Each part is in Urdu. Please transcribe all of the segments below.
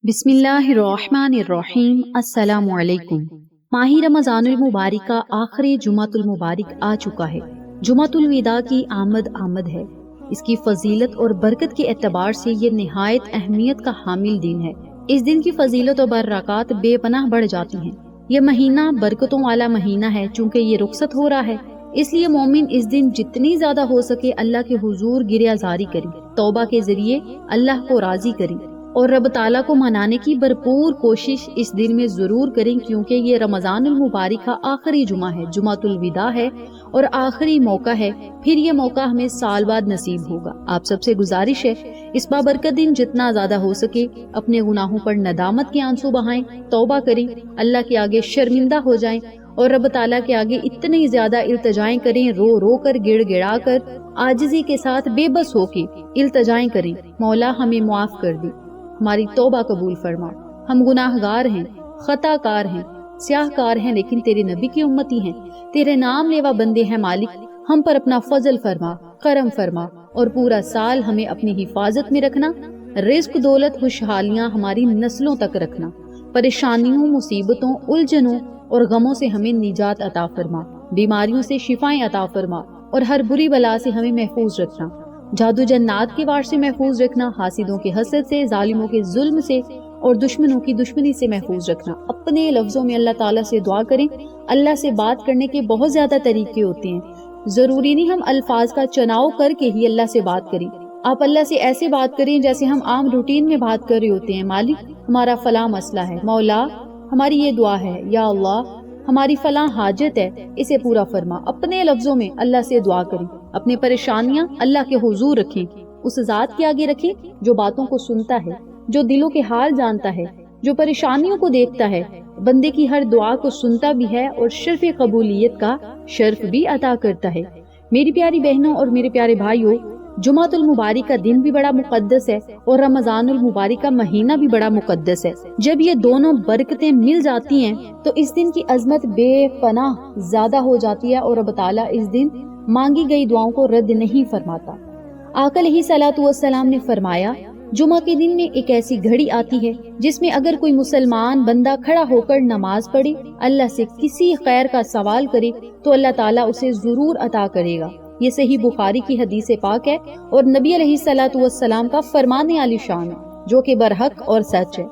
بسم اللہ الرحمن الرحیم۔ السلام علیکم۔ ماہ رمضان المبارک کا آخری جمعۃ المبارک آ چکا ہے۔ جمعۃ الوداع کی آمد ہے۔ اس کی فضیلت اور برکت کے اعتبار سے یہ نہایت اہمیت کا حامل دن ہے۔ اس دن کی فضیلت و برکات بے پناہ بڑھ جاتی ہیں۔ یہ مہینہ برکتوں والا مہینہ ہے، چونکہ یہ رخصت ہو رہا ہے، اس لیے مومن اس دن جتنی زیادہ ہو سکے اللہ کے حضور گریہ زاری کریں، توبہ کے ذریعے اللہ کو راضی کریں اور رب تعالیٰ کو منانے کی بھرپور کوشش اس دن میں ضرور کریں، کیونکہ یہ رمضان المبارک کا آخری جمعہ ہے، جمعۃ الوداع ہے اور آخری موقع ہے۔ پھر یہ موقع ہمیں سال بعد نصیب ہوگا۔ آپ سب سے گزارش ہے اس بابرکت دن جتنا زیادہ ہو سکے اپنے گناہوں پر ندامت کے آنسو بہائیں، توبہ کریں، اللہ کے آگے شرمندہ ہو جائیں اور رب تعالیٰ کے آگے اتنی زیادہ التجائیں کریں، رو رو کر، گڑ گڑا کر، عاجزی کے ساتھ بے بس ہو کے التجائیں کریں، مولا ہمیں معاف کر دے، ہماری توبہ قبول فرما، ہم گناہ گار ہیں، خطا کار ہیں، سیاہ کار ہیں، لیکن تیرے نبی کی امتی ہیں، تیرے نام لیوا بندے ہیں مالک، ہم پر اپنا فضل فرما، کرم فرما اور پورا سال ہمیں اپنی حفاظت میں رکھنا، رزق دولت خوشحالیاں ہماری نسلوں تک رکھنا، پریشانیوں، مصیبتوں، الجھنوں اور غموں سے ہمیں نجات عطا فرما، بیماریوں سے شفائیں عطا فرما اور ہر بری بلا سے ہمیں محفوظ رکھنا، جادو جنات کے وار سے محفوظ رکھنا، حاسدوں کے حسد سے، ظالموں کے ظلم سے اور دشمنوں کی دشمنی سے محفوظ رکھنا۔ اپنے لفظوں میں اللہ تعالیٰ سے دعا کریں۔ اللہ سے بات کرنے کے بہت زیادہ طریقے ہوتے ہیں، ضروری نہیں ہم الفاظ کا چناؤ کر کے ہی اللہ سے بات کریں۔ آپ اللہ سے ایسے بات کریں جیسے ہم عام روٹین میں بات کر رہے ہوتے ہیں، مالک ہمارا فلاں مسئلہ ہے، مولا ہماری یہ دعا ہے، یا اللہ ہماری فلاں حاجت ہے، اسے پورا فرما۔ اپنے لفظوں میں اللہ سے دعا کریں، اپنی پریشانیاں اللہ کے حضور رکھیں، اس ذات کے آگے رکھیں جو باتوں کو سنتا ہے، جو دلوں کے حال جانتا ہے، جو پریشانیوں کو دیکھتا ہے، بندے کی ہر دعا کو سنتا بھی ہے اور شرف قبولیت کا شرف بھی عطا کرتا ہے۔ میری پیاری بہنوں اور میرے پیارے بھائیوں، جمعۃ المبارک کا دن بھی بڑا مقدس ہے اور رمضان المبارک کا مہینہ بھی بڑا مقدس ہے۔ جب یہ دونوں برکتیں مل جاتی ہیں تو اس دن کی عظمت بے پناہ زیادہ ہو جاتی ہے اور رب تعالیٰ اس دن مانگی گئی دعاؤں کو رد نہیں فرماتا۔ آقا علیہ الصلوۃ والسلام نے فرمایا، جمعہ کے دن میں ایک ایسی گھڑی آتی ہے جس میں اگر کوئی مسلمان بندہ کھڑا ہو کر نماز پڑھے، اللہ سے کسی خیر کا سوال کرے تو اللہ تعالیٰ اسے ضرور عطا کرے گا۔ یہ صحیح بخاری کی حدیث پاک ہے اور نبی علیہ الصلوۃ والسلام کا فرمان عالی شان ہے، جو کہ برحق اور سچ ہے۔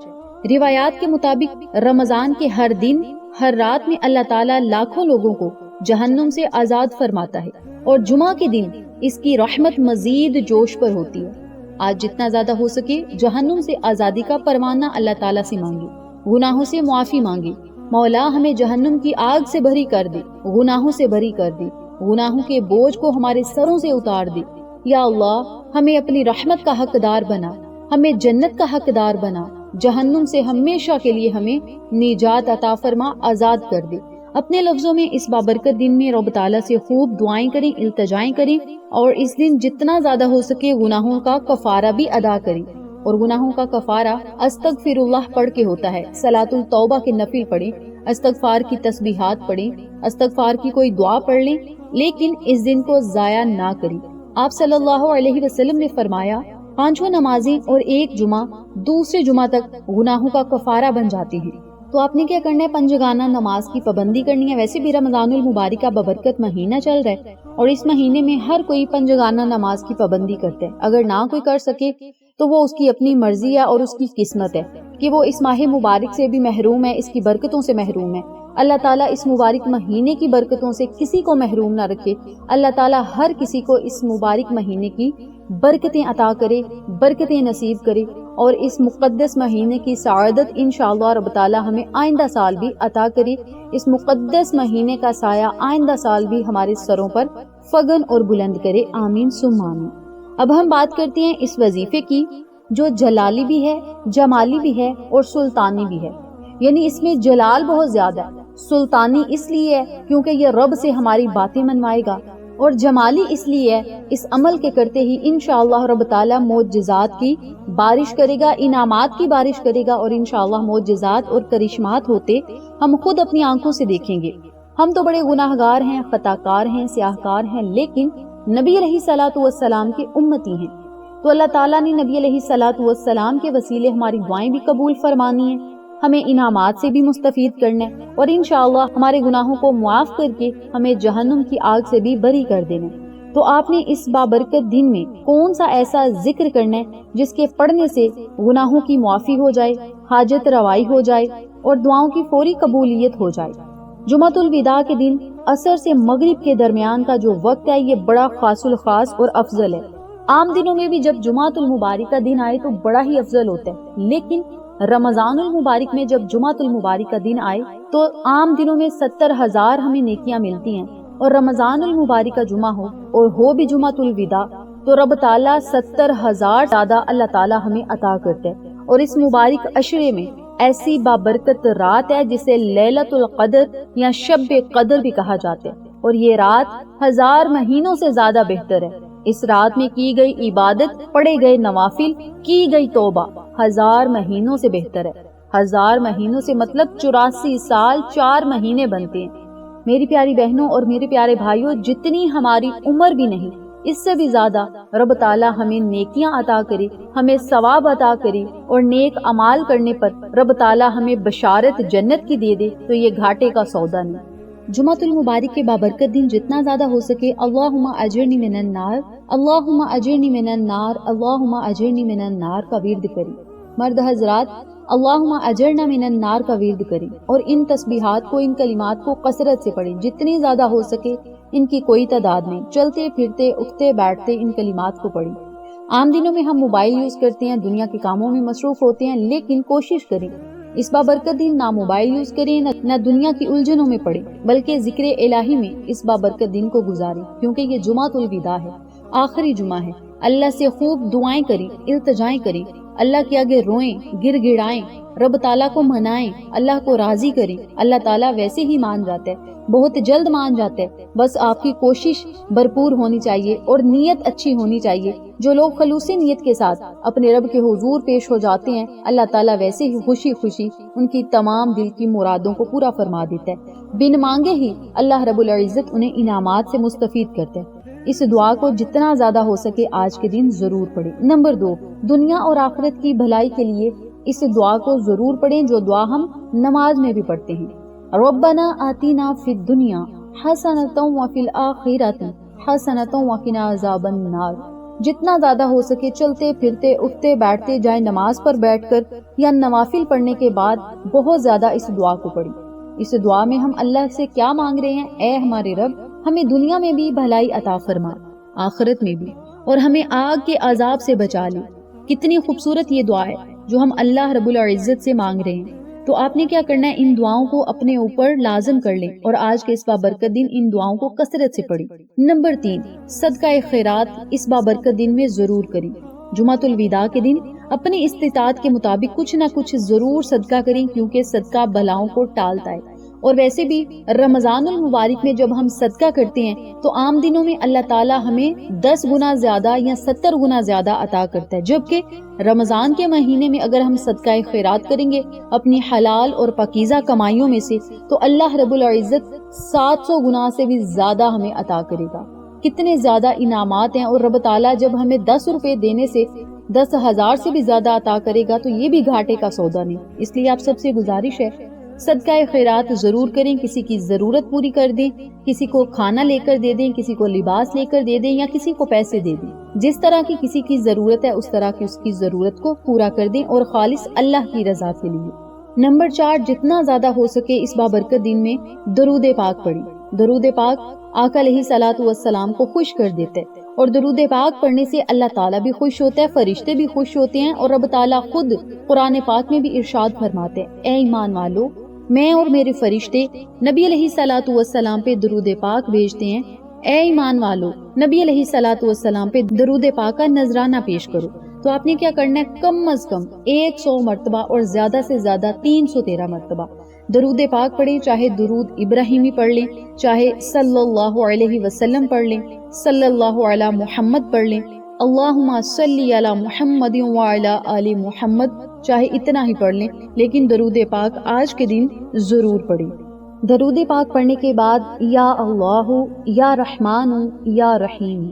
روایات کے مطابق رمضان کے ہر دن، ہر رات میں اللہ تعالیٰ لاکھوں لوگوں کو جہنم سے آزاد فرماتا ہے اور جمعہ کے دن اس کی رحمت مزید جوش پر ہوتی ہے۔ آج جتنا زیادہ ہو سکے جہنم سے آزادی کا پروانہ اللہ تعالیٰ سے مانگے، گناہوں سے معافی مانگے، مولا ہمیں جہنم کی آگ سے بری کر دے، گناہوں سے بری کر دے، گناہوں کے بوجھ کو ہمارے سروں سے اتار دے، یا اللہ ہمیں اپنی رحمت کا حقدار بنا، ہمیں جنت کا حقدار بنا، جہنم سے ہمیشہ کے لیے ہمیں نجات عطا فرما، آزاد کر دے۔ اپنے لفظوں میں اس بابرکت دن میں رب تعالیٰ سے خوب دعائیں کریں، التجائیں کریں اور اس دن جتنا زیادہ ہو سکے گناہوں کا کفارہ بھی ادا کریں، اور گناہوں کا کفارہ استغفر اللہ پڑھ کے ہوتا ہے، صلاۃ التوبہ کے نفل پڑھیں، استغفار کی تسبیحات پڑھیں، استغفار کی کوئی دعا پڑھ لیں، لیکن اس دن کو ضائع نہ کریں۔ آپ صلی اللہ علیہ وسلم نے فرمایا، 5 نمازیں اور 1 جمعہ دوسرے جمعہ تک گناہوں کا کفارہ بن جاتی ہیں۔ تو آپ نے کیا کرنا ہے؟ پنجگانہ نماز کی پابندی کرنی ہے۔ ویسے بھی رمضان المبارک کا ببرکت مہینہ چل رہا ہے اور اس مہینے میں ہر کوئی پنجگانہ نماز کی پابندی کرتا ہے۔ اگر نہ کوئی کر سکے تو وہ اس کی اپنی مرضی ہے اور اس کی قسمت ہے کہ وہ اس ماہ مبارک سے بھی محروم ہے، اس کی برکتوں سے محروم ہے۔ اللہ تعالیٰ اس مبارک مہینے کی برکتوں سے کسی کو محروم نہ رکھے۔ اللہ تعالیٰ ہر کسی کو اس مبارک مہینے کی برکتیں عطا کرے، برکتیں نصیب کرے اور اس مقدس مہینے کی سعادت انشاءاللہ رب تعالیٰ ہمیں آئندہ سال بھی عطا کرے۔ اس مقدس مہینے کا سایہ آئندہ سال بھی ہمارے سروں پر فگن اور بلند کرے، آمین ثم آمین۔ اب ہم بات کرتے ہیں اس وظیفے کی جو جلالی بھی ہے، جمالی بھی ہے اور سلطانی بھی ہے، یعنی اس میں جلال بہت زیادہ ہے۔ سلطانی اس لیے ہے کیونکہ یہ رب سے ہماری باتیں منوائے گا، اور جمالی اس لیے ہے اس عمل کے کرتے ہی انشاءاللہ رب تعالیٰ معجزات کی بارش کرے گا، انعامات کی بارش کرے گا، اور انشاءاللہ معجزات اور کرشمات ہوتے ہم خود اپنی آنکھوں سے دیکھیں گے۔ ہم تو بڑے گناہ گار ہیں، خطا کار ہیں، سیاہ کار ہیں، لیکن نبی علیہ الصلوۃ والسلام کے امتی ہیں، تو اللہ تعالیٰ نے نبی علیہ الصلوۃ والسلام کے وسیلے ہماری دعائیں بھی قبول فرمانی ہیں، ہمیں انعامات سے بھی مستفید کرنا ہے اور انشاءاللہ ہمارے گناہوں کو معاف کر کے ہمیں جہنم کی آگ سے بھی بری کر دینا ہے۔ تو آپ نے اس بابرکت دن میں کون سا ایسا ذکر کرنا ہے جس کے پڑھنے سے گناہوں کی معافی ہو جائے، حاجت روائی ہو جائے اور دعاؤں کی فوری قبولیت ہو جائے۔ جمعۃ الوداع کے دن عصر سے مغرب کے درمیان کا جو وقت ہے یہ بڑا خاص الخاص اور افضل ہے۔ عام دنوں میں بھی جب جمعۃ المبارک کا دن آئے تو بڑا ہی افضل ہوتا ہے، لیکن رمضان المبارک میں جب جمعۃ المبارک کا دن آئے تو عام دنوں میں 70,000 ہمیں نیکیاں ملتی ہیں، اور رمضان المبارک کا جمعہ ہو اور ہو بھی جمعۃ الوداع تو رب تعالیٰ 70,000 زیادہ اللہ تعالیٰ ہمیں عطا کرتے ہیں۔ اور اس مبارک عشرے میں ایسی بابرکت رات ہے جسے لیلۃ القدر یا شب قدر بھی کہا جاتا ہے، اور یہ رات 1000 مہینوں سے زیادہ بہتر ہے۔ اس رات میں کی گئی عبادت، پڑھے گئے نوافل، کی گئی توبہ 1000 مہینوں سے بہتر ہے۔ 1000 مہینوں سے مطلب 84 سال 4 مہینے بنتے ہیں۔ میری پیاری بہنوں اور میرے پیارے بھائیوں، جتنی ہماری عمر بھی نہیں، اس سے بھی زیادہ رب تعالیٰ ہمیں نیکیاں عطا کرے، ہمیں ثواب عطا کرے، اور نیک اعمال کرنے پر رب تعالیٰ ہمیں بشارت جنت کی دے دے تو یہ گھاٹے کا سودا نہیں۔ جمعۃ المبارک کے بابرکت دن جتنا زیادہ ہو سکے اللہم اجرنی من النار، اللہم اجرنی من النار، اللہم اجرنی من النار کا ورد کریں۔ مرد حضرات اللہم اجرنا من النار کا ورد کریں، اور ان تسبیحات کو، ان کلمات کو کثرت سے پڑھیں، جتنی زیادہ ہو سکے۔ ان کی کوئی تعداد نہیں، چلتے پھرتے اٹھتے بیٹھتے ان کلمات کو پڑھیں۔ عام دنوں میں ہم موبائل یوز کرتے ہیں، دنیا کے کاموں میں مصروف ہوتے ہیں، لیکن کوشش کریں اس بابرکت دن نہ موبائل یوز کریں، نہ دنیا کی الجھنوں میں پڑیں، بلکہ ذکر الہی میں اس بابرکت دن کو گزاریں، کیونکہ یہ جمعۃ الوداع ہے، آخری جمعہ ہے۔ اللہ سے خوب دعائیں کریں، التجائیں کریں، اللہ کے آگے روئیں، گر گڑائیں، رب تعالیٰ کو منائیں، اللہ کو راضی کریں۔ اللہ تعالیٰ ویسے ہی مان جاتا ہے، بہت جلد مان جاتا ہے، بس آپ کی کوشش بھرپور ہونی چاہیے اور نیت اچھی ہونی چاہیے۔ جو لوگ خلوص نیت کے ساتھ اپنے رب کے حضور پیش ہو جاتے ہیں، اللہ تعالیٰ ویسے ہی خوشی خوشی ان کی تمام دل کی مرادوں کو پورا فرما دیتا ہے، بن مانگے ہی اللہ رب العزت انہیں انعامات سے مستفید کرتا ہے۔ اس دعا کو جتنا زیادہ ہو سکے آج کے دن ضرور پڑھیں۔ نمبر 2، دنیا اور آخرت کی بھلائی کے لیے اس دعا کو ضرور پڑھیں، جو دعا ہم نماز میں بھی پڑھتے ہیں۔ ربنا آتینا فی الدنیا حسنۃ وفی الآخرۃ حسنۃ وقنا عذاب النار۔ جتنا زیادہ ہو سکے چلتے پھرتے اٹھتے بیٹھتے، جائے نماز پر بیٹھ کر یا نوافل پڑھنے کے بعد بہت زیادہ اس دعا کو پڑھیں۔ اس دعا میں ہم اللہ سے کیا مانگ رہے ہیں؟ اے ہمارے رب، ہمیں دنیا میں بھی بھلائی عطا فرما، آخرت میں بھی، اور ہمیں آگ کے عذاب سے بچا لے۔ کتنی خوبصورت یہ دعا ہے جو ہم اللہ رب العزت سے مانگ رہے ہیں۔ تو آپ نے کیا کرنا ہے؟ ان دعاؤں کو اپنے اوپر لازم کر لیں اور آج کے اس بابرکت دن ان دعاؤں کو کثرت سے پڑھیں۔ نمبر 3، صدقہ خیرات اس بابرکت دن میں ضرور کریں۔ جمعۃ الوداع کے دن اپنی استطاعت کے مطابق کچھ نہ کچھ ضرور صدقہ کریں، کیونکہ صدقہ بلاؤں کو ٹالتا ہے۔ اور ویسے بھی رمضان المبارک میں جب ہم صدقہ کرتے ہیں تو عام دنوں میں اللہ تعالیٰ ہمیں 10 گنا زیادہ یا 70 گنا زیادہ عطا کرتا ہے، جبکہ رمضان کے مہینے میں اگر ہم صدقہ خیرات کریں گے اپنی حلال اور پاکیزہ کمائیوں میں سے تو اللہ رب العزت 700 گنا سے بھی زیادہ ہمیں عطا کرے گا۔ کتنے زیادہ انعامات ہیں، اور رب تعالیٰ جب ہمیں 10 روپے دینے سے 10,000 سے بھی زیادہ عطا کرے گا تو یہ بھی گھاٹے کا سودا نہیں۔ اس لیے آپ سب سے گزارش ہے صدقہ خیرات ضرور کریں، کسی کی ضرورت پوری کر دیں، کسی کو کھانا لے کر دے دیں، کسی کو لباس لے کر دے دیں، یا کسی کو پیسے دے دیں۔ جس طرح کی کسی کی ضرورت ہے اس طرح کی اس کی ضرورت کو پورا کر دیں، اور خالص اللہ کی رضا کے لیے۔ نمبر 4، جتنا زیادہ ہو سکے اس بابرکت دن میں درود پاک پڑھیں۔ درود پاک آقا علیہ الصلوۃ والسلام کو خوش کر دیتا ہے، اور درود پاک پڑھنے سے اللہ تعالیٰ بھی خوش ہوتا ہے، فرشتے بھی خوش ہوتے ہیں، اور رب تعالیٰ خود قرآن پاک میں بھی ارشاد فرماتے ہیں، اے ایمان والو، میں اور میرے فرشتے نبی علیہ الصلوۃ والسلام پہ درود پاک بھیجتے ہیں۔ اے ایمان والو، نبی علیہ الصلوۃ والسلام پہ درود پاک کا نذرانہ پیش کرو۔ تو آپ نے کیا کرنا ہے؟ کم از کم 100 مرتبہ اور زیادہ سے زیادہ 313 مرتبہ درود پاک پڑھیں، چاہے درود ابراہیمی پڑھ لیں، چاہے صلی اللہ علیہ وسلم پڑھ لیں، صلی اللہ علی محمد پڑھ لیں، اللہم صلی علی محمد وعلی آل محمد، چاہے اتنا ہی پڑھ لیں، لیکن درود پاک آج کے دن ضرور پڑھیں۔ درود پاک پڑھنے کے بعد یا اللہ، یا رحمان، یا رحیم،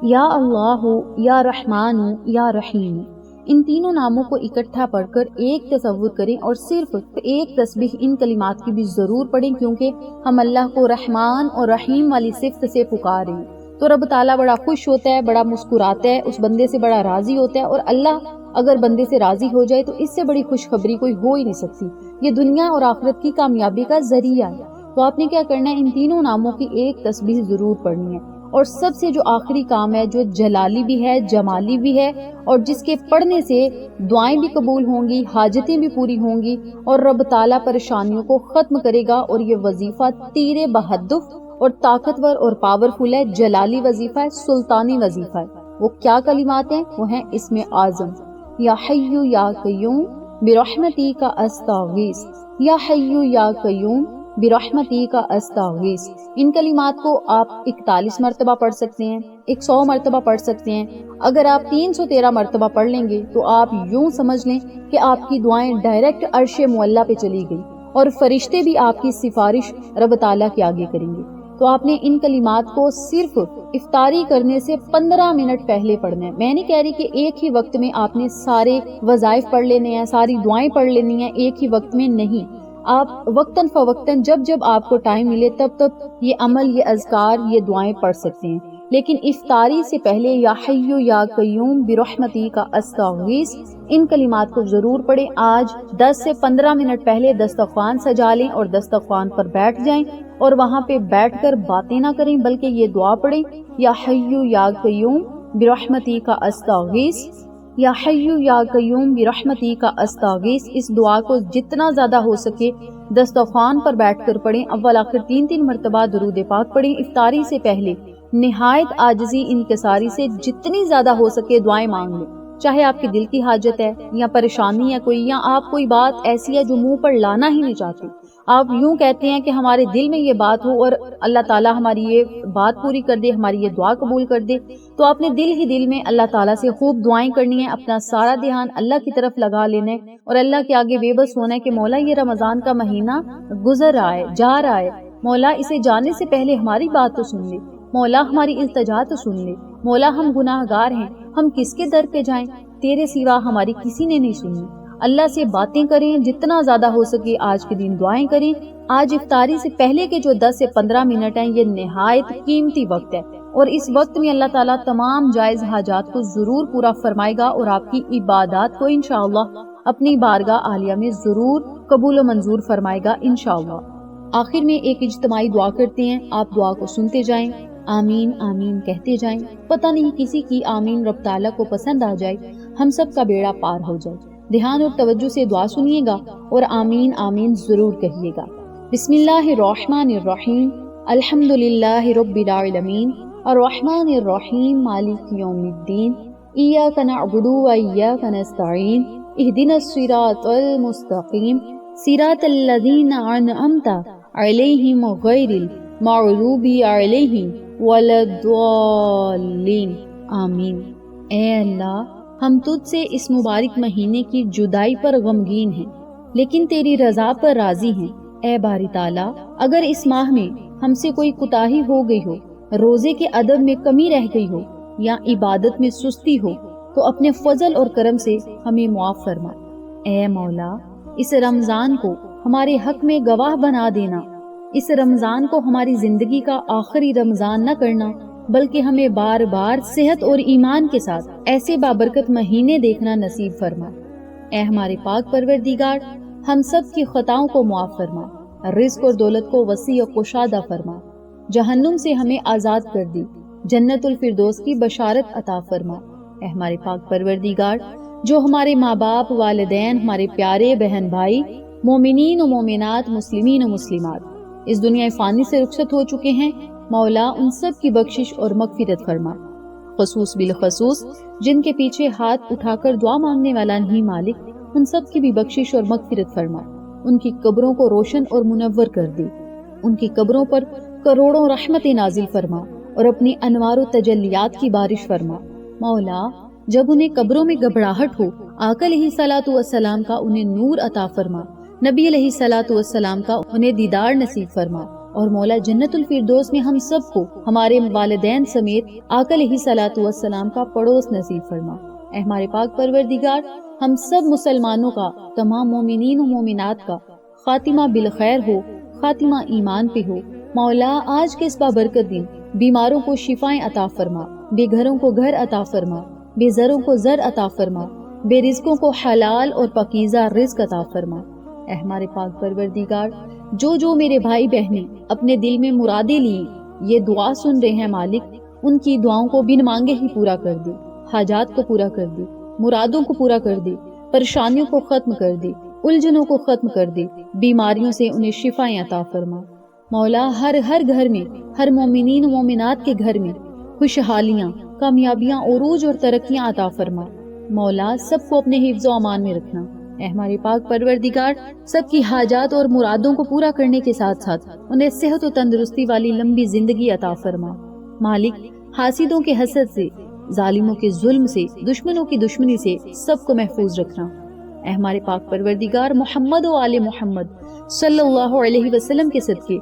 یا اللہ، یا رحمان، یا رحیم۔ ان تینوں ناموں کو اکٹھا پڑھ کر ایک تصور کریں اور صرف ایک تسبیح ان کلمات کی بھی ضرور پڑھیں، کیونکہ ہم اللہ کو رحمان اور رحیم والی صفت سے پکاریں تو رب تعالیٰ بڑا خوش ہوتا ہے، بڑا مسکراتا ہے، اس بندے سے بڑا راضی ہوتا ہے، اور اللہ اگر بندے سے راضی ہو جائے تو اس سے بڑی خوشخبری کوئی ہو ہی نہیں سکتی۔ یہ دنیا اور آخرت کی کامیابی کا ذریعہ ہے۔ تو آپ نے کیا کرنا ہے، ان تینوں ناموں کی ایک تسبیح ضرور پڑھنی ہے، اور سب سے جو آخری کام ہے، جو جلالی بھی ہے، جمالی بھی ہے، اور جس کے پڑھنے سے دعائیں بھی قبول ہوں گی، حاجتیں بھی پوری ہوں گی، اور رب تعالیٰ پریشانیوں کو ختم کرے گا۔ اور یہ وظیفہ تیر بہدف اور طاقتور اور پاورفل ہے، جلالی وظیفہ ہے، سلطانی وظیفہ ہے۔ وہ کیا کلمات ہیں؟ وہ ہیں اسم اعظم، یا حیو یا قیوم برحمتی کا استغیث، یا حیو یا قیوم برحمتی کا استغیث۔ ان کلمات کو آپ 41 مرتبہ پڑھ سکتے ہیں، 100 مرتبہ پڑھ سکتے ہیں۔ اگر آپ 313 مرتبہ پڑھ لیں گے تو آپ یوں سمجھ لیں کہ آپ کی دعائیں ڈائریکٹ عرش معلیٰ پہ چلی گئی، اور فرشتے بھی آپ کی سفارش رب تعالیٰ کے آگے کریں گے۔ تو آپ نے ان کلمات کو صرف افطاری کرنے سے 15 منٹ پہلے پڑھنا ہے۔ میں نہیں کہہ رہی کہ ایک ہی وقت میں آپ نے سارے وظائف پڑھ لینے ہیں، ساری دعائیں پڑھ لینی ہیں، ایک ہی وقت میں نہیں۔ آپ وقتاً فوقتاً جب جب آپ کو ٹائم ملے تب یہ عمل، یہ اذکار، یہ دعائیں پڑھ سکتے ہیں، لیکن افطاری سے پہلے یا حیو یا قیوم برحمتی کا استغیث ان کلمات کو ضرور پڑھیں۔ آج 10 سے 15 منٹ پہلے دسترخوان سجا لیں اور دسترخوان پر بیٹھ جائیں، اور وہاں پہ بیٹھ کر باتیں نہ کریں بلکہ یہ دعا پڑھیں، یا حیو یا قیوم برحمتی کا استغیث، یا حیو یا قیوم برحمتی کا استغیث۔ اس دعا کو جتنا زیادہ ہو سکے دسترخوان پر بیٹھ کر پڑھیں، اول آخر 3 مرتبہ درود پاک پڑھیں افطاری سے پہلے۔ نہایت عاجزی انکساری سے جتنی زیادہ ہو سکے دعائیں مانگ لیں، چاہے آپ کے دل کی حاجت ہے یا پریشانی ہے کوئی، یا آپ کوئی بات ایسی ہے جو منہ پر لانا ہی نہیں چاہتے، آپ یوں کہتے ہیں کہ ہمارے دل میں یہ بات ہو اور اللہ تعالیٰ ہماری یہ بات پوری کر دے، ہماری یہ دعا قبول کر دے، تو آپ نے دل ہی دل میں اللہ تعالیٰ سے خوب دعائیں کرنی ہے، اپنا سارا دھیان اللہ کی طرف لگا لینا ہے، اور اللہ کے آگے بے بس ہونا ہے کہ مولا یہ رمضان کا مہینہ گزر رہا ہے، جا رہا ہے، مولا اسے جانے سے پہلے ہماری بات تو سن لے، مولا ہماری التجا تو سن لے، مولا ہم گناہ گار ہیں، ہم کس کے در پہ جائیں، تیرے سوا ہماری کسی نے نہیں سنی۔ اللہ سے باتیں کریں، جتنا زیادہ ہو سکے آج کے دن دعائیں کریں۔ آج افطاری سے پہلے کے جو 10 سے 15 منٹ ہیں یہ نہایت قیمتی وقت ہے، اور اس وقت میں اللہ تعالیٰ تمام جائز حاجات کو ضرور پورا فرمائے گا، اور آپ کی عبادات کو انشاءاللہ اپنی بارگاہ عالیہ میں ضرور قبول و منظور فرمائے گا انشاءاللہ۔ آخر میں ایک اجتماعی دعا کرتے ہیں، آپ دعا کو سنتے جائیں، آمین آمین کہتے جائیں، پتہ نہیں کسی کی آمین رب تعالیٰ کو پسند آ جائے، ہم سب کا بیڑا پار ہو جائے۔ دھیان اور توجہ سے دعا سنیے گا اور آمین آمین ضرور کہیے گا۔ بسم اللہ الرحمن الرحیم، الحمد للہ رب العالمین، الرحمن الرحیم، مالک یوم الدین، ایاک نعبد و ایاک نستعین، اہدنا الصراط المستقیم، صراط الذین انعمت علیہم غیر المغضوب علیہم ولا الضالین، آمین۔ اے اللہ، ہم تجھ سے اس مبارک مہینے کی جدائی پر غمگین ہیں لیکن تیری رضا پر راضی ہیں۔ اے باری تعالیٰ، اگر اس ماہ میں ہم سے کوئی کوتاہی ہو گئی ہو، روزے کے ادب میں کمی رہ گئی ہو یا عبادت میں سستی ہو تو اپنے فضل اور کرم سے ہمیں معاف فرما۔ اے مولا، اس رمضان کو ہمارے حق میں گواہ بنا دینا، اس رمضان کو ہماری زندگی کا آخری رمضان نہ کرنا بلکہ ہمیں بار بار صحت اور ایمان کے ساتھ ایسے بابرکت مہینے دیکھنا نصیب فرما۔ اے ہمارے پاک پروردگار، ہم سب کی خطاؤں کو معاف فرما، رزق اور دولت کو وسیع و کشادہ فرما، جہنم سے ہمیں آزاد کر دی، جنت الفردوس کی بشارت عطا فرما۔ اے ہمارے پاک پروردگار، جو ہمارے ماں باپ، والدین، ہمارے پیارے بہن بھائی، مومنین و مومنات، مسلمین و مسلمات اس دنیا فانی سے رخصت ہو چکے ہیں، مولا ان سب کی بخشش اور مغفرت فرما۔ خصوص بالخصوص جن کے پیچھے ہاتھ اٹھا کر دعا مانگنے والا نہیں مالک، ان سب کی بھی بخشش اور مغفرت فرما، ان کی قبروں کو روشن اور منور کر دے، ان کی قبروں پر کروڑوں رحمت نازل فرما اور اپنی انوار و تجلیات کی بارش فرما۔ مولا، جب انہیں قبروں میں گھبراہٹ ہو، آقا علیہ الصلوۃ والسلام کا انہیں نور عطا فرما، نبی علیہ الصلوۃ والسلام کا انہیں دیدار نصیب فرما، اور مولا جنت الفردوس میں ہم سب کو ہمارے والدین سمیت آقا علیہ صلاۃ والسلام کا پڑوس نصیب فرما۔ اے ہمارے پاک پروردگار، ہم سب مسلمانوں کا، تمام مومنین و مومنات کا خاتمہ بالخیر ہو، خاتمہ ایمان پہ ہو۔ مولا آج کے اس بابرکت دن بیماروں کو شفائیں عطا فرما، بے گھروں کو گھر عطا فرما، بے زروں کو زر عطا فرما، بے رزقوں کو حلال اور پاکیزہ رزق عطا فرما۔ اے ہمارے پاک پروردگار، جو میرے بھائی بہنیں اپنے دل میں مرادیں لی یہ دعا سن رہے ہیں مالک، ان کی دعاؤں کو بن مانگے ہی پورا کر دے، حاجات کو پورا کر دے، مرادوں کو پورا کر دے، پریشانیوں کو ختم کر دے، الجھنوں کو ختم کر دے، بیماریوں سے انہیں شفائیں عطا فرما۔ مولا ہر گھر میں، ہر مومنین و مومنات کے گھر میں خوشحالیاں، کامیابیاں، عروج اور ترقیاں عطا فرما۔ مولا سب کو اپنے حفظ و امان میں رکھنا۔ اے ہمارے پاک پروردگار، سب کی حاجات اور مرادوں کو پورا کرنے کے ساتھ ساتھ انہیں صحت و تندرستی والی لمبی زندگی عطا فرما۔ مالک حاسدوں کے حسد سے، ظالموں کے ظلم سے، دشمنوں کی دشمنی سے سب کو محفوظ رکھنا۔ اے ہمارے پاک پروردگار، محمد و آل محمد صلی اللہ علیہ وسلم کے صدقے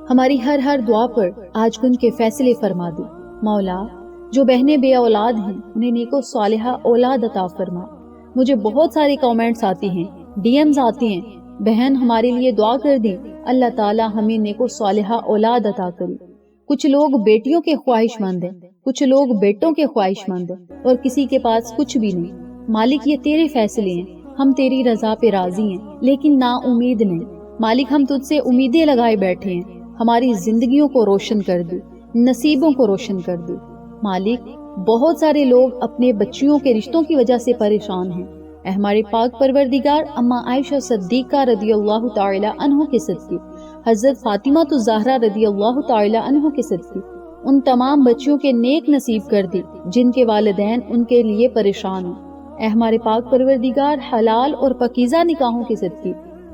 ہماری ہر دعا پر آج کن کے فیصلے فرما دے۔ مولا جو بہنیں بے اولاد ہیں انہیں نیک و صالحہ اولاد عطا فرما۔ مجھے بہت سارے کامنٹس آتے ہیں، ڈی ایمز آتے ہیں، بہن ہمارے لیے دعا کر دیں، اللہ تعالی ہمیں نیک و صالحہ اولاد عطا کرے۔ کچھ لوگ بیٹیوں کے خواہش مند ہیں، کچھ لوگ بیٹوں کے خواہش مند ہیں، اور کسی کے پاس کچھ بھی نہیں۔ مالک یہ تیرے فیصلے ہیں، ہم تیری رضا پہ راضی ہیں لیکن نا امید نہیں۔ مالک ہم تجھ سے امیدیں لگائے بیٹھے ہیں، ہماری زندگیوں کو روشن کر دے، نصیبوں کو روشن کر دے۔ مالک بہت سارے لوگ اپنے بچیوں کے رشتوں کی وجہ سے پریشان ہیں۔ اے ہمارے پاک پروردگار، اما عائشہ صدیقہ رضی اللہ تعالی عنہ کے صدقے، حضرت فاطمہ الزہرا رضی اللہ تعالی عنہ کے صدقے ان تمام بچیوں کے نیک نصیب کر دے جن کے والدین ان کے لیے پریشان ہیں۔ اے ہمارے پاک پروردگار، حلال اور پاکیزہ نکاحوں کے صدقے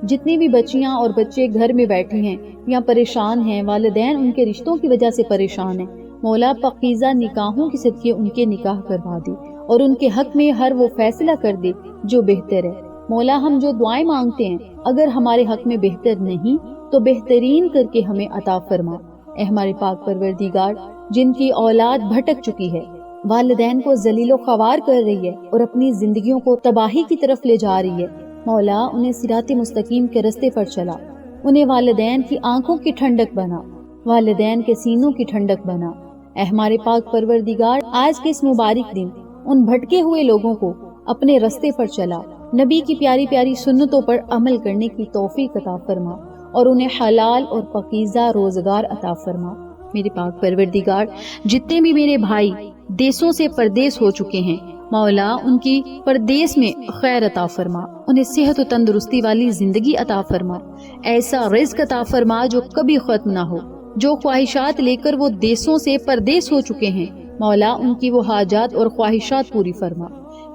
جتنی بھی بچیاں اور بچے گھر میں بیٹھے ہیں یا پریشان ہیں، والدین ان کے رشتوں کی وجہ سے پریشان ہیں، مولا پاکیزہ نکاحوں کے صدقے ان کے نکاح کروا دے اور ان کے حق میں ہر وہ فیصلہ کر دے جو بہتر ہے۔ مولا ہم جو دعائیں مانگتے ہیں اگر ہمارے حق میں بہتر نہیں تو بہترین کر کے ہمیں عطا فرما۔ اے ہمارے پاک پروردگار، جن کی اولاد بھٹک چکی ہے، والدین کو ذلیل و خوار کر رہی ہے اور اپنی زندگیوں کو تباہی کی طرف لے جا رہی ہے، مولا انہیں صراط مستقیم کے رستے پر چلا، انہیں والدین کی آنکھوں کی ٹھنڈک بنا، والدین کے سینوں کی ٹھنڈک بنا۔ اے ہمارے پاک پروردگار، آج کے اس مبارک دن ان بھٹکے ہوئے لوگوں کو اپنے رستے پر چلا، نبی کی پیاری پیاری سنتوں پر عمل کرنے کی توفیق عطا فرما اور انہیں حلال اور پاکیزہ روزگار عطا فرما۔ میرے پاک پروردگار، جتنے بھی میرے بھائی دیسوں سے پردیس ہو چکے ہیں، مولا ان کی پردیس میں خیر عطا فرما، انہیں صحت و تندرستی والی زندگی عطا فرما، ایسا رزق عطا فرما جو کبھی ختم نہ ہو۔ جو خواہشات لے کر وہ دیسوں سے پردیس ہو چکے ہیں، مولا ان کی وہ حاجات اور خواہشات پوری فرما۔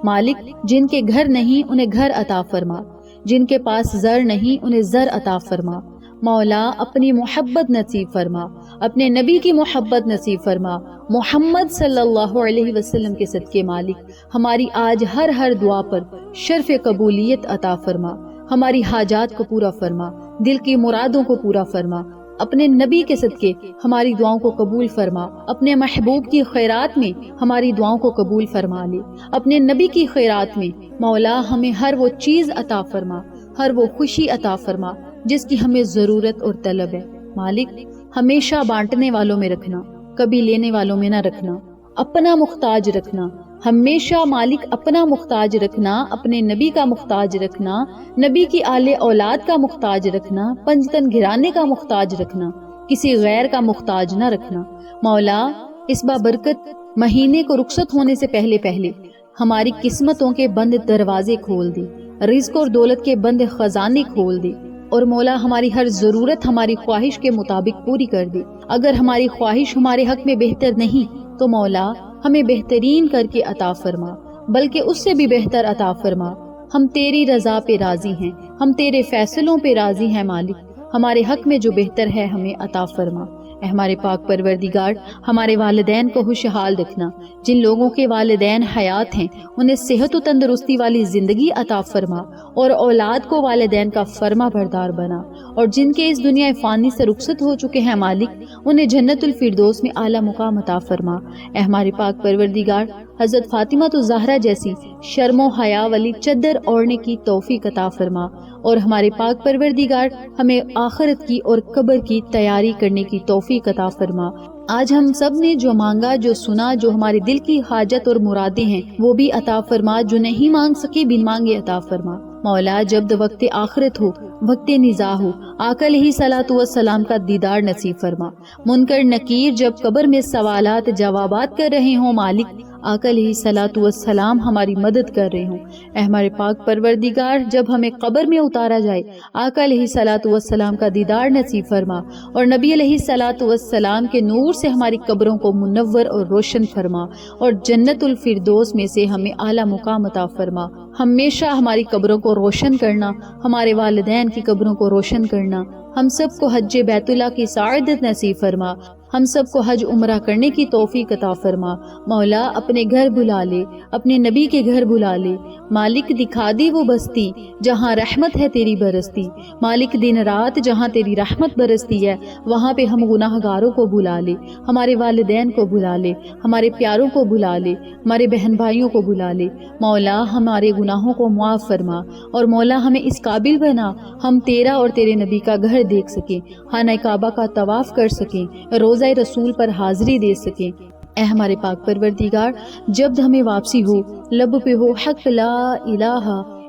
مالک جن کے گھر نہیں انہیں گھر عطا فرما، جن کے پاس زر نہیں انہیں زر عطا فرما۔ مولا اپنی محبت نصیب فرما، اپنے نبی کی محبت نصیب فرما، محمد صلی اللہ علیہ وسلم کے صدقے مالک ہماری آج ہر دعا پر شرف قبولیت عطا فرما، ہماری حاجات کو پورا فرما، دل کی مرادوں کو پورا فرما، اپنے نبی کے صدقے ہماری دعاؤں کو قبول فرما، اپنے محبوب کی خیرات میں ہماری دعاؤں کو قبول فرما لے، اپنے نبی کی خیرات میں مولا ہمیں ہر وہ چیز عطا فرما، ہر وہ خوشی عطا فرما جس کی ہمیں ضرورت اور طلب ہے۔ مالک ہمیشہ بانٹنے والوں میں رکھنا، کبھی لینے والوں میں نہ رکھنا، اپنا مختاج رکھنا، ہمیشہ مالک اپنا مختاج رکھنا، اپنے نبی کا مختاج رکھنا، نبی کی آل اولاد کا مختاج رکھنا، پنجتن گھرانے کا مختاج رکھنا، کسی غیر کا مختاج نہ رکھنا۔ مولا اس بابرکت مہینے کو رخصت ہونے سے پہلے ہماری قسمتوں کے بند دروازے کھول دے، رزق اور دولت کے بند خزانے کھول دے، اور مولا ہماری ہر ضرورت ہماری خواہش کے مطابق پوری کر دے۔ اگر ہماری خواہش ہمارے حق میں بہتر نہیں تو مولا ہمیں بہترین کر کے عطا فرما، بلکہ اس سے بھی بہتر عطا فرما۔ ہم تیری رضا پہ راضی ہیں، ہم تیرے فیصلوں پہ راضی ہیں مالک، ہمارے حق میں جو بہتر ہے ہمیں عطا فرما۔ اے ہمارے پاک پروردگار، ہمارے والدین کو خوشحال رکھنا، جن لوگوں کے والدین حیات ہیں انہیں صحت و تندرستی والی زندگی عطا فرما اور اولاد کو والدین کا فرما بردار بنا، اور جن کے اس دنیا فانی سے رخصت ہو چکے ہیں مالک، انہیں جنت الفردوس میں اعلیٰ مقام عطا فرما۔ اے ہمارے پاک پروردگار، حضرت فاطمہ الزہرا جیسی شرم و حیا والی چادر اوڑھنے کی توفیق عطا فرما، اور ہمارے پاک پروردگار ہمیں آخرت کی اور قبر کی تیاری کرنے کی توفیق عطا فرما۔ آج ہم سب نے جو مانگا، جو سنا، جو ہمارے دل کی حاجت اور مرادیں ہیں وہ بھی عطا فرما، جو نہیں مانگ سکے بن مانگے عطا فرما۔ مولا، جب وقت آخرت ہو، وقت نزاع ہو، آقا علیہ صلاۃ والسلام کا دیدار نصیب فرما۔ منکر نکیر جب قبر میں سوالات جوابات کر رہے ہوں مالک، آقا علیہ صلاۃ والسلام ہماری مدد کر رہے ہوں۔ اے ہمارے پاک پروردگار، جب ہمیں قبر میں اتارا جائے، آقا علیہ صلاۃ والسلام کا دیدار نصیب فرما، اور نبی علیہ صلاۃ والسلام کے نور سے ہماری قبروں کو منور اور روشن فرما، اور جنت الفردوس میں سے ہمیں اعلیٰ مقام عطا فرما۔ ہمیشہ ہماری قبروں کو روشن کرنا، ہمارے والدین کی قبروں کو روشن کرنا، ہم سب کو حج بیت اللہ کی سعادت نصیب فرما، ہم سب کو حج عمرہ کرنے کی توفیق عطا فرما۔ مولا، اپنے گھر بلا لے، اپنے نبی کے گھر بلا لے۔ مالک، دکھا دی وہ بستی جہاں رحمت ہے تیری برستی۔ مالک، دن رات جہاں تیری رحمت برستی ہے وہاں پہ ہم گناہ گاروں کو بلا لے، ہمارے والدین کو بلا لے، ہمارے پیاروں کو بلا لے، ہمارے بہن بھائیوں کو بلا لے۔ مولا، ہمارے گناہوں کو معاف فرما، اور مولا ہمیں اس قابل بنا ہم تیرا اور تیرے نبی کا گھر دیکھ سکیں، خانہ کعبہ کا طواف کر سکیں، روضہ رسول پر حاضری دے سکیں۔ اے ہمارے پاک پروردگار، جب ہمیں واپسی ہو، لب پہ ہو حق لا الہ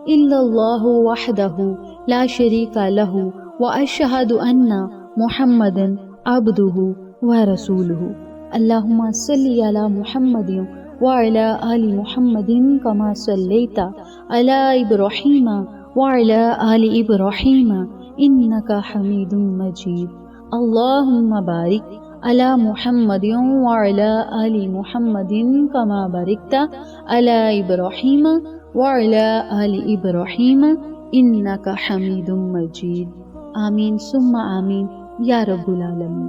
الا اللہ وحدہ لا شریک لہ واشہد ان محمد عبدہ ورسولہ۔ اللہم صلی علی محمد وعلی آل محمد کما صلیت علی ابراہیم وعلی آل ابراہیم انک حمید مجید۔ اللہم بارک علی محمد وعلی آل محمد کما بارکت علی ابراہیم وعلی آل ابراہیم انک حمید مجید۔ آمین ثم آمین یا رب العالمین۔